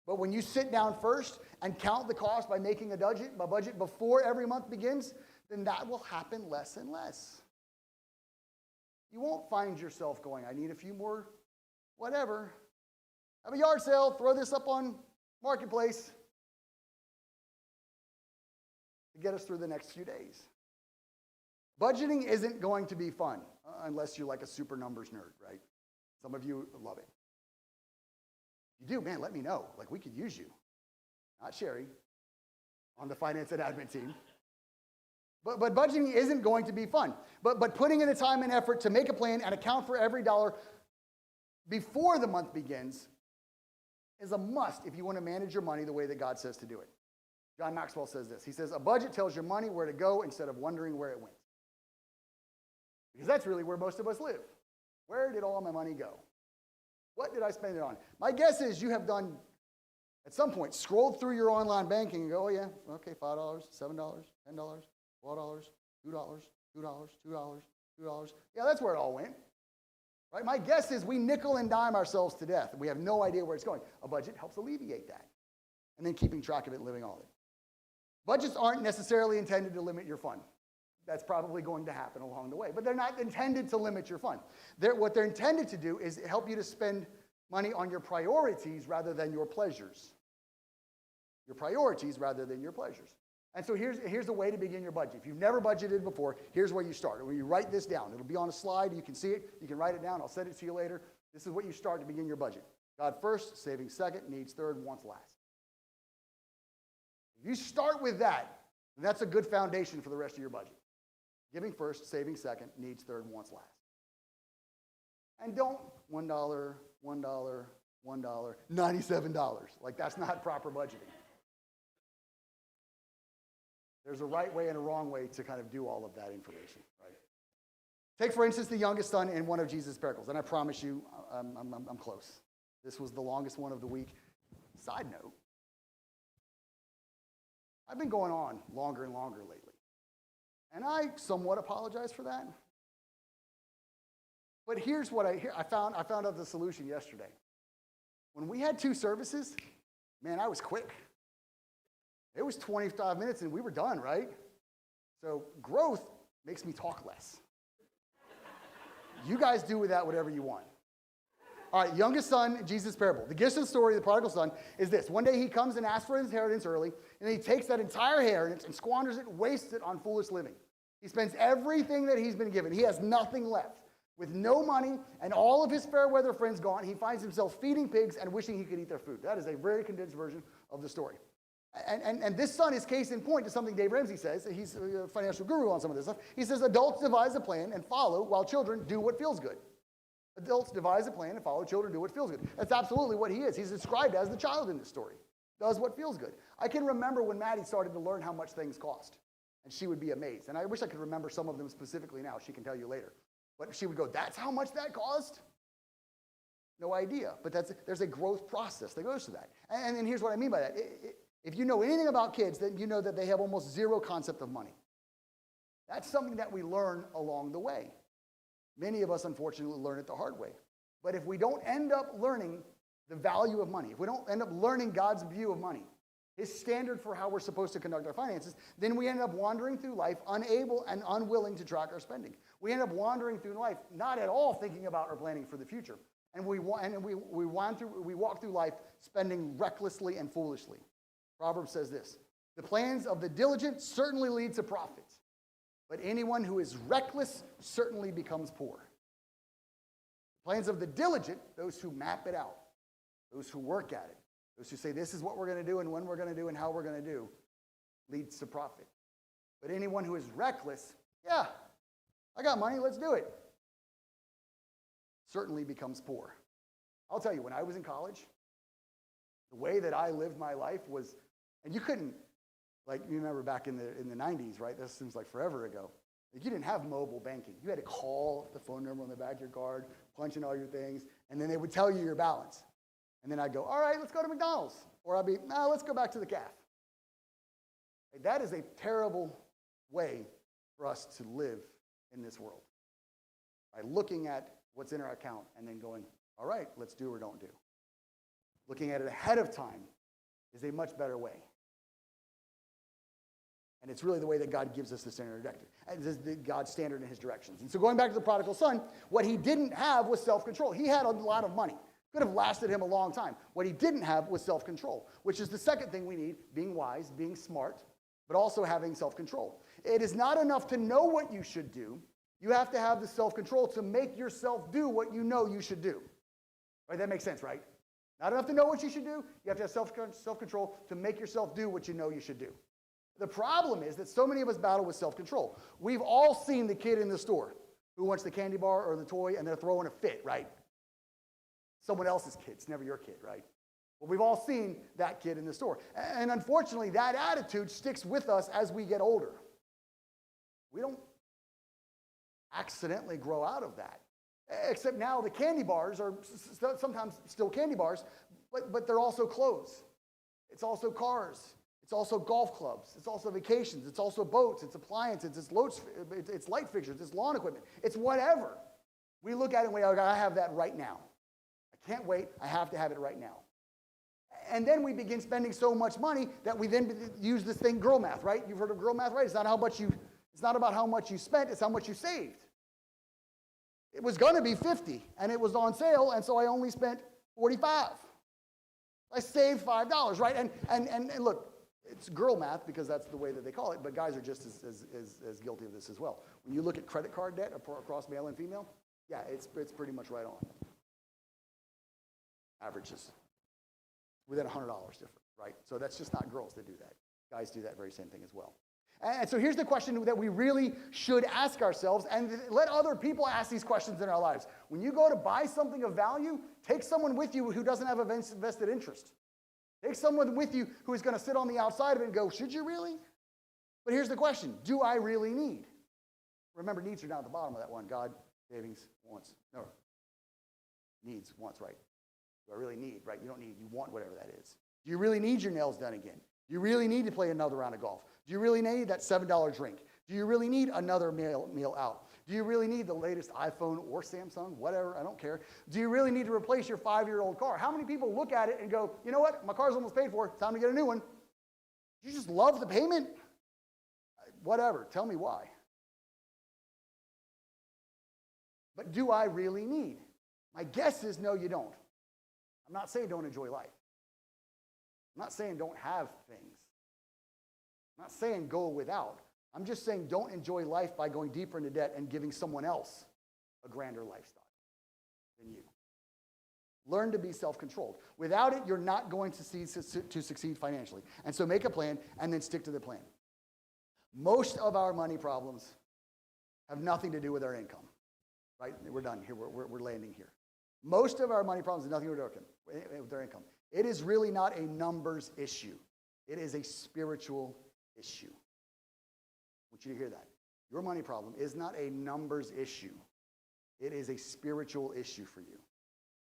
Speaker 1: But when you sit down first and count the cost by making a budget before every month begins, then that will happen less and less. You won't find yourself going, I need a few more, whatever. Have a yard sale, throw this up on Marketplace to get us through the next few days. Budgeting isn't going to be fun unless you're like a super numbers nerd, right? Some of you love it. If you do, man, let me know. Like, we could use you. Not Sherry, on the finance and admin team. But budgeting isn't going to be fun. But putting in the time and effort to make a plan and account for every dollar before the month begins is a must if you want to manage your money the way that God says to do it. John Maxwell says this. He says, a budget tells your money where to go instead of wondering where it went. Because that's really where most of us live. Where did all my money go? What did I spend it on? My guess is you have done, at some point, scrolled through your online banking and go, oh yeah, okay, $5, $7, $10, $12, $2, $2, $2. Yeah, that's where it all went. Right? My guess is we nickel and dime ourselves to death. We have no idea where it's going. A budget helps alleviate that. And then keeping track of it and living on it. Budgets aren't necessarily intended to limit your fun. That's probably going to happen along the way. But they're not intended to limit your fun. What they're intended to do is help you to spend money on your priorities rather than your pleasures. Your priorities rather than your pleasures. And so here's a way to begin your budget. If you've never budgeted before, here's where you start. When you write this down, it'll be on a slide. You can see it. You can write it down. I'll send it to you later. This is what you start to begin your budget. God first, saving second, needs third, wants last. If you start with that, then that's a good foundation for the rest of your budget. Giving first, saving second, needs third, wants last. And don't $1, $1, $1, $97. Like, that's not proper budgeting. There's a right way and a wrong way to kind of do all of that information, right? Take, for instance, the youngest son in one of Jesus' parables. And I promise you, I'm close. This was the longest one of the week. Side note, I've been going on longer and longer lately. And I somewhat apologize for that. But here's what I found out the solution yesterday. When we had 2 services, man, I was quick. It was 25 minutes and we were done, right? So growth makes me talk less. You guys do with that whatever you want. All right, youngest son, Jesus' parable. The gist of the story of the prodigal son is this. One day he comes and asks for his inheritance early, and he takes that entire inheritance and squanders it, wastes it on foolish living. He spends everything that he's been given. He has nothing left. With no money and all of his fair weather friends gone, he finds himself feeding pigs and wishing he could eat their food. That is a very condensed version of the story. And this son is case in point to something Dave Ramsey says. He's a financial guru on some of this stuff. He says adults devise a plan and follow while children do what feels good. Adults devise a plan and follow, children do what feels good. That's absolutely what he is. He's described as the child in this story. Does what feels good. I can remember when Maddie started to learn how much things cost. And she would be amazed. And I wish I could remember some of them specifically now. She can tell you later. But she would go, that's how much that cost? No idea. But there's a growth process that goes to that. And here's what I mean by that. If you know anything about kids, then you know that they have almost zero concept of money. That's something that we learn along the way. Many of us, unfortunately, learn it the hard way. But if we don't end up learning the value of money, if we don't end up learning God's view of money, his standard for how we're supposed to conduct our finances, then we end up wandering through life unable and unwilling to track our spending. We end up wandering through life not at all thinking about or planning for the future. And we walk through life spending recklessly and foolishly. Proverbs says this, the plans of the diligent certainly lead to profit, but anyone who is reckless certainly becomes poor. The plans of the diligent, those who map it out, those who work at it, those who say this is what we're going to do and when we're going to do and how we're going to do, leads to profit. But anyone who is reckless, yeah, I got money, let's do it, certainly becomes poor. I'll tell you, when I was in college, the way that I lived my life was, and you couldn't, like you remember back in the 90s, right? That seems like forever ago. Like you didn't have mobile banking. You had to call the phone number on the back of your card, punch in all your things, and then they would tell you your balance. And then I'd go, all right, let's go to McDonald's. Or I'd be, no, let's go back to the calf. Like, that is a terrible way for us to live in this world. By looking at what's in our account and then going, all right, let's do or don't do. Looking at it ahead of time is a much better way. And it's really the way that God gives us the standard directive. And this is God's standard in his directions. And so going back to the prodigal son, what he didn't have was self-control. He had a lot of money. Could have lasted him a long time. What he didn't have was self-control, which is the second thing we need, being wise, being smart, but also having self-control. It is not enough to know what you should do. You have to have the self-control to make yourself do what you know you should do. Right? That makes sense, right? Not enough to know what you should do. You have to have self-control to make yourself do what you know you should do. The problem is that so many of us battle with self-control. We've all seen the kid in the store who wants the candy bar or the toy and they're throwing a fit, right? Someone else's kid. It's never your kid, right? Well, we've all seen that kid in the store. And unfortunately, that attitude sticks with us as we get older. We don't accidentally grow out of that. Except now the candy bars are sometimes still candy bars, but they're also clothes. It's also cars. It's also golf clubs. It's also vacations. It's also boats. It's appliances. It's light fixtures. It's lawn equipment. It's whatever. We look at it and we go, I have that right now. I can't wait. I have to have it right now. And then we begin spending so much money that we then use this thing, girl math, right? You've heard of girl math, right? It's not about how much you spent. It's how much you saved. It was going to be 50, and it was on sale, and so I only spent 45. I saved $5, right? And look, it's girl math because that's the way that they call it, but guys are just as guilty of this as well. When you look at credit card debt across male and female, yeah, it's pretty much right on. Averages. Within $100 different, right? So that's just not girls that do that. Guys do that very same thing as well. And so here's the question that we really should ask ourselves, and let other people ask these questions in our lives. When you go to buy something of value, take someone with you who doesn't have a vested interest. Take someone with you who is going to sit on the outside of it and go, should you really? But here's the question, do I really need? Remember, needs are down at the bottom of that one. God, savings, wants. No, needs, wants, right? Do I really need, right? You don't need, you want whatever that is. Do you really need your nails done again? Do you really need to play another round of golf? Do you really need that $7 drink? Do you really need another meal out? Do you really need the latest iPhone or Samsung, whatever, I don't care. Do you really need to replace your 5-year-old car? How many people look at it and go, you know what, my car's almost paid for, time to get a new one. You just love the payment? Whatever, tell me why. But do I really need? My guess is no, you don't. I'm not saying don't enjoy life. I'm not saying don't have things. I'm not saying go without. I'm just saying don't enjoy life by going deeper into debt and giving someone else a grander lifestyle than you. Learn to be self-controlled. Without it, you're not going to succeed financially. And so make a plan and then stick to the plan. Most of our money problems have nothing to do with our income. Right? We're done here. We're landing here. Most of our money problems have nothing to do with their income. It is really not a numbers issue. It is a spiritual issue. I want you to hear that. Your money problem is not a numbers issue. It is a spiritual issue for you.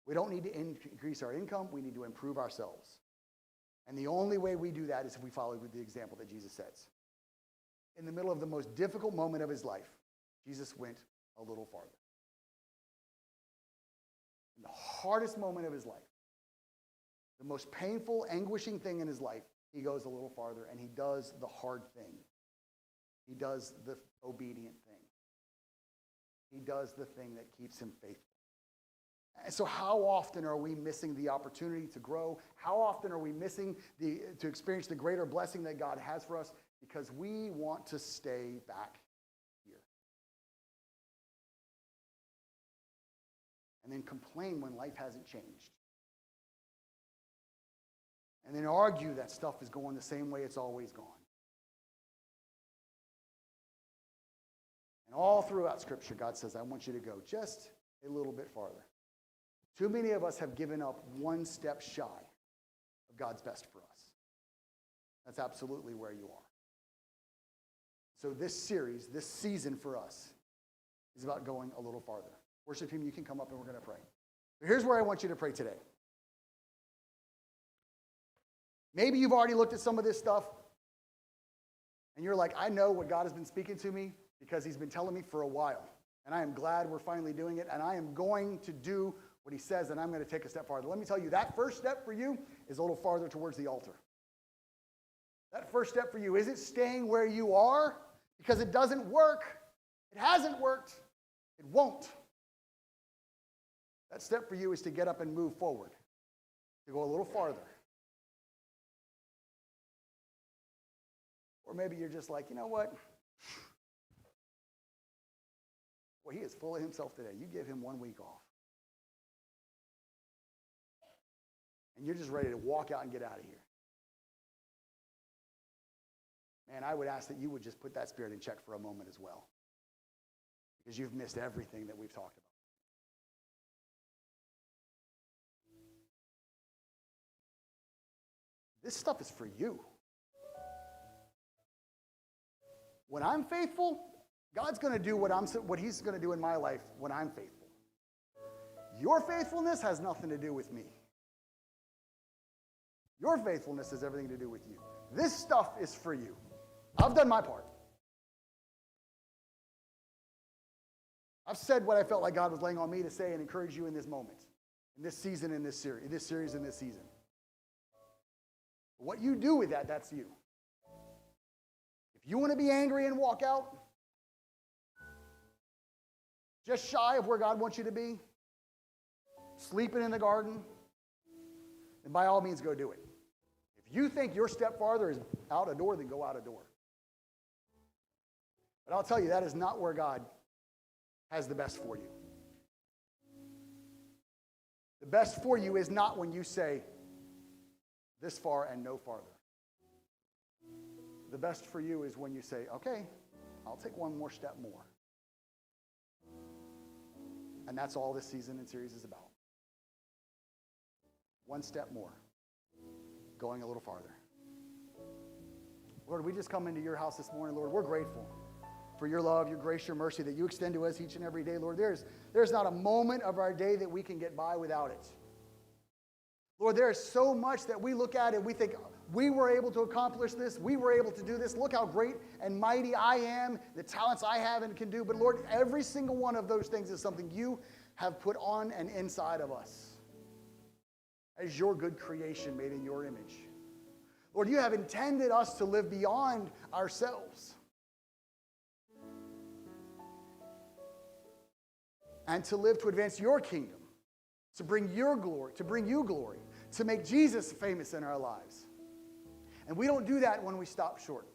Speaker 1: We don't need to increase our income. We need to improve ourselves. And the only way we do that is if we follow the example that Jesus sets. in the middle of the most difficult moment of his life, Jesus went a little farther. In the hardest moment of his life, the most painful, anguishing thing in his life, he goes a little farther and he does the hard thing. He does the obedient thing. He does the thing that keeps him faithful. And so how often are we missing the opportunity to grow? How often are we missing to experience the greater blessing that God has for us because we want to stay back here? And then complain when life hasn't changed. And then argue that stuff is going the same way it's always gone. And all throughout Scripture, God says, I want you to go just a little bit farther. Too many of us have given up one step shy of God's best for us. That's absolutely where you are. So this series, this season for us, is about going a little farther. Worship team, you can come up and we're going to pray. So here's where I want you to pray today. Maybe you've already looked at some of this stuff, and you're like, I know what God has been speaking to me because he's been telling me for a while. And I am glad we're finally doing it, and I am going to do what he says, and I'm going to take a step farther. Let me tell you, that first step for you is a little farther towards the altar. That first step for you isn't staying where you are because it doesn't work. It hasn't worked. It won't. That step for you is to get up and move forward, to go a little farther. Or maybe you're just like, you know what? Well, he is full of himself today. You give him 1 week off. And you're just ready to walk out and get out of here. Man, I would ask that you would just put that spirit in check for a moment as well. Because you've missed everything that we've talked about. This stuff is for you. When I'm faithful, God's going to do what he's going to do in my life when I'm faithful. Your faithfulness has nothing to do with me. Your faithfulness has everything to do with you. This stuff is for you. I've done my part. I've said what I felt like God was laying on me to say and encourage you in this moment, in this season, in this series, in this season. What you do with that, that's you. If you want to be angry and walk out, just shy of where God wants you to be, sleeping in the garden, then by all means go do it. If you think your step farther is out a door, then go out a door. But I'll tell you, that is not where God has the best for you. The best for you is not when you say, this far and no farther. The best for you is when you say, okay, I'll take one more step more. And that's all this season and series is about. One step more, going a little farther. Lord, we just come into your house this morning, Lord. We're grateful for your love, your grace, your mercy that you extend to us each and every day, Lord. There's not a moment of our day that we can get by without it. Lord, there is so much that we look at and we think, we were able to accomplish this. We were able to do this. Look how great and mighty I am, the talents I have and can do. But Lord, every single one of those things is something you have put on and inside of us as your good creation made in your image. Lord, you have intended us to live beyond ourselves and to live to advance your kingdom, to bring your glory, to bring you glory, to make Jesus famous in our lives. And we don't do that when we stop short.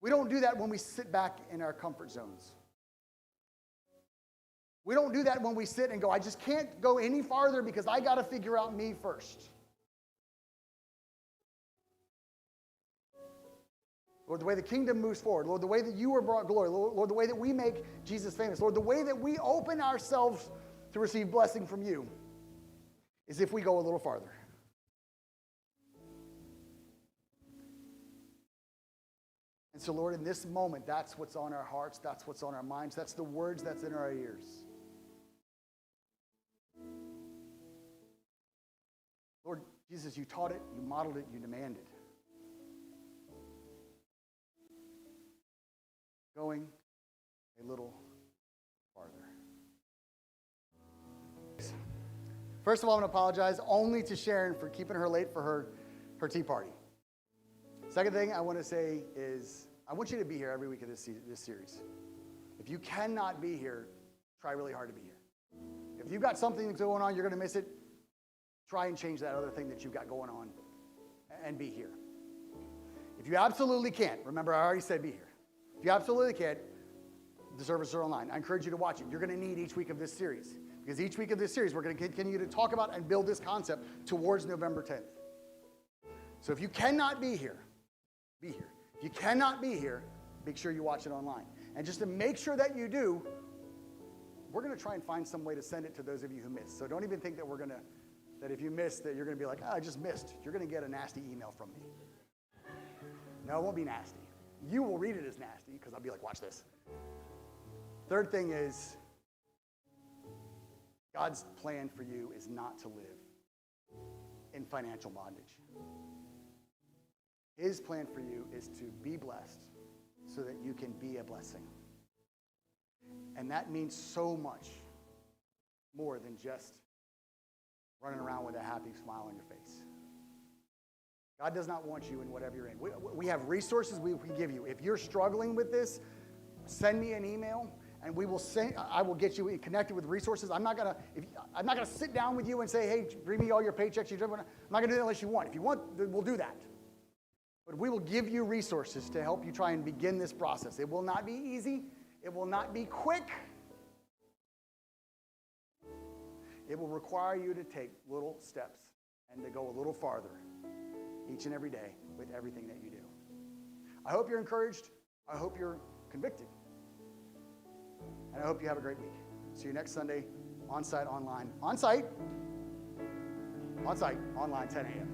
Speaker 1: We don't do that when we sit back in our comfort zones. We don't do that when we sit and go, I just can't go any farther because I got to figure out me first. Lord, the way the kingdom moves forward, Lord, the way that you are brought glory, Lord, the way that we make Jesus famous, Lord, the way that we open ourselves to receive blessing from you is if we go a little farther. And so, Lord, in this moment, that's what's on our hearts, that's what's on our minds, that's the words that's in our ears. Lord Jesus, you taught it, you modeled it, you demanded. going a little farther. First of all, I want to apologize only to Sharon for keeping her late for her tea party. Second thing I want to say is I want you to be here every week of this series. If you cannot be here, try really hard to be here. If you've got something that's going on, you're going to miss it, try and change that other thing that you've got going on and be here. If you absolutely can't, remember I already said be here. If you absolutely can't, the services are online. I encourage you to watch it. You're going to need each week of this series. Because each week of this series, we're going to continue to talk about and build this concept towards November 10th. So if you cannot be here, be here. If you cannot be here, make sure you watch it online. And just to make sure that you do, we're going to try and find some way to send it to those of you who missed. So don't even think that that if you missed, that you're going to be like, I just missed. You're going to get a nasty email from me. No, it won't be nasty. You will read it as nasty because I'll be like, watch this. Third thing is, God's plan for you is not to live in financial bondage. His plan for you is to be blessed so that you can be a blessing. And that means so much more than just running around with a happy smile on your face. God does not want you in whatever you're in. We have resources we can give you. If you're struggling with this, send me an email. And I will get you connected with resources. I'm not gonna sit down with you and say, hey, bring me all your paychecks. I'm not gonna do that unless you want. If you want, we'll do that. But we will give you resources to help you try and begin this process. It will not be easy. It will not be quick. It will require you to take little steps and to go a little farther each and every day with everything that you do. I hope you're encouraged. I hope you're convicted. And I hope you have a great week. See you next Sunday, on-site, online. On-site, online, 10 a.m.